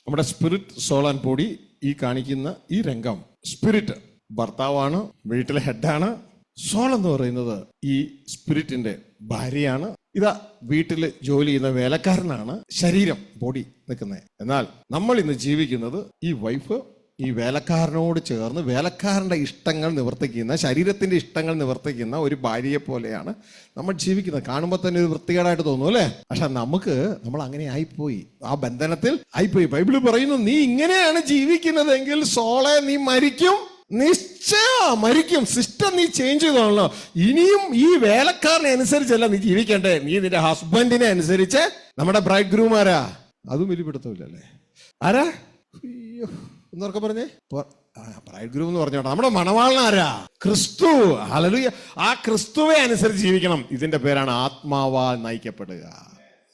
നമ്മുടെ spirit, soul and body, ഈ കാണിക്കുന്ന ഈ രംഗം, സ്പിരിറ്റ് ഭർത്താവാണ്, വീട്ടിലെ ഹെഡാണ്. സോൾ എന്ന് പറയുന്നത് ഈ സ്പിരിറ്റിന്റെ ഭാര്യയാണ്. ഇതാ വീട്ടിൽ ജോലി ചെയ്യുന്ന വേലക്കാരനാണ്. ശരീരം, ബോഡി നിൽക്കുന്നത്. എന്നാൽ നമ്മൾ ഇന്ന് ജീവിക്കുന്നത് ഈ വൈഫ് ഈ വേലക്കാരനോട് ചേർന്ന് വേലക്കാരന്റെ ഇഷ്ടങ്ങൾ നിവർത്തിക്കുന്ന, ശരീരത്തിന്റെ ഇഷ്ടങ്ങൾ നിവർത്തിക്കുന്ന ഒരു ഭാര്യയെ പോലെയാണ് നമ്മൾ ജീവിക്കുന്നത്. കാണുമ്പോൾ തന്നെ ഒരു വൃത്തികേടായിട്ട് തോന്നും അല്ലേ? പക്ഷെ നമ്മൾ അങ്ങനെ ആയിപ്പോയി, ആ ബന്ധനത്തിൽ ആയിപ്പോയി. ബൈബിള് പറയുന്നു, നീ ഇങ്ങനെയാണ് ജീവിക്കുന്നതെങ്കിൽ സോളെ നീ മരിക്കും, നിശ്ചയം മരിക്കും. സിസ്റ്റം നീ ചേഞ്ച് ചെയ്തോളോ. ഇനിയും ഈ വേലക്കാരനെ അനുസരിച്ചല്ല നീ ജീവിക്കണ്ടേ, നീ നിന്റെ ഹസ്ബൻഡിനെ അനുസരിച്ച്. നമ്മുടെ ബ്രൈഡ് ഗ്രൂമാരാ, അതും വെളിപ്പെടുത്തില്ലല്ലേ? ആരാ? അയ്യോ, എന്നൊക്കെ പറഞ്ഞേ, ബ്രൈഡ് ഗ്രൂം എന്ന് പറഞ്ഞോട്ടെ. നമ്മുടെ മണവാളനാരാ? ക്രിസ്തു. ഹല്ലേലൂയ. ആ ക്രിസ്തുവെ അനുസരിച്ച് ജീവിക്കണം. ഇതിന്റെ പേരാണ് ആത്മാവാൽ നയിക്കപ്പെടുക.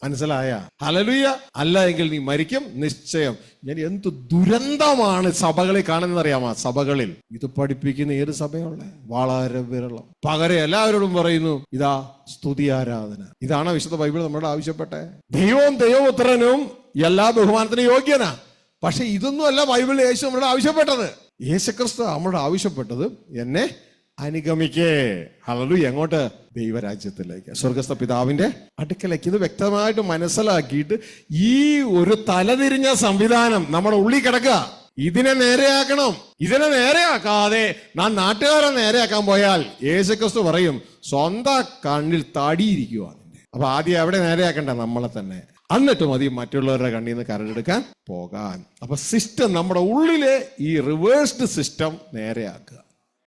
മനസ്സിലായ? ഹല്ലേലൂയ. അല്ല എങ്കിൽ നീ മരിക്കും, നിശ്ചയം. ഞാൻ എന്ത് ദുരന്തമാണ് സഭകളിൽ കാണുന്നറിയാമോ? സഭകളിൽ ഇത് പഠിപ്പിക്കുന്ന ഏത് സഭയുള്ള? വളരെ വിരളം. പകരം എല്ലാവരോടും പറയുന്നു, ഇതാ സ്തുതി ആരാധന. ഇതാണ് വിശുദ്ധ ബൈബിൾ നമ്മളോട് ആവശ്യപ്പെട്ടെ. ദൈവവും ദൈവപുത്രനും എല്ലാ ബഹുമാനത്തിനും യോഗ്യനാ. പക്ഷെ ഇതൊന്നും അല്ല ബൈബിൾ യേശു നമ്മളോട് ആവശ്യപ്പെട്ടത്. യേശുക്രിസ്തു നമ്മളോട് ആവശ്യപ്പെട്ടത്, എന്നെ അനുഗമിക്കേ. ഹല്ലേലൂയ. എങ്ങോട്ട്? ദൈവരാജ്യത്തിലേക്ക്, സ്വർഗസ്ഥ പിതാവിന്റെ അടുക്കലേക്ക്. ഇത് വ്യക്തമായിട്ട് മനസ്സിലാക്കിയിട്ട് ഈ ഒരു തലതിരിഞ്ഞ സംവിധാനം നമ്മുടെ ഉള്ളിൽ കിടക്കുക. ഇതിനെ നേരെയാക്കണം. ഇതിനെ നേരെയാക്കാതെ നാം നാട്ടുകാരെ നേരെയാക്കാൻ പോയാൽ യേശുക്രിസ്തു പറയും, സ്വന്തം കണ്ണിൽ തടിയിരിക്കുക. അപ്പൊ ആദ്യം എവിടെ നേരെയാക്കണ്ട? നമ്മളെ തന്നെ. എന്നിട്ട് മതി മറ്റുള്ളവരുടെ കണ്ണിൽ നിന്ന് കരടെടുക്കാൻ പോകാൻ. അപ്പൊ സിസ്റ്റം, നമ്മുടെ ഉള്ളിലെ ഈ റിവേഴ്സ്ഡ് സിസ്റ്റം നേരെയാക്കുക.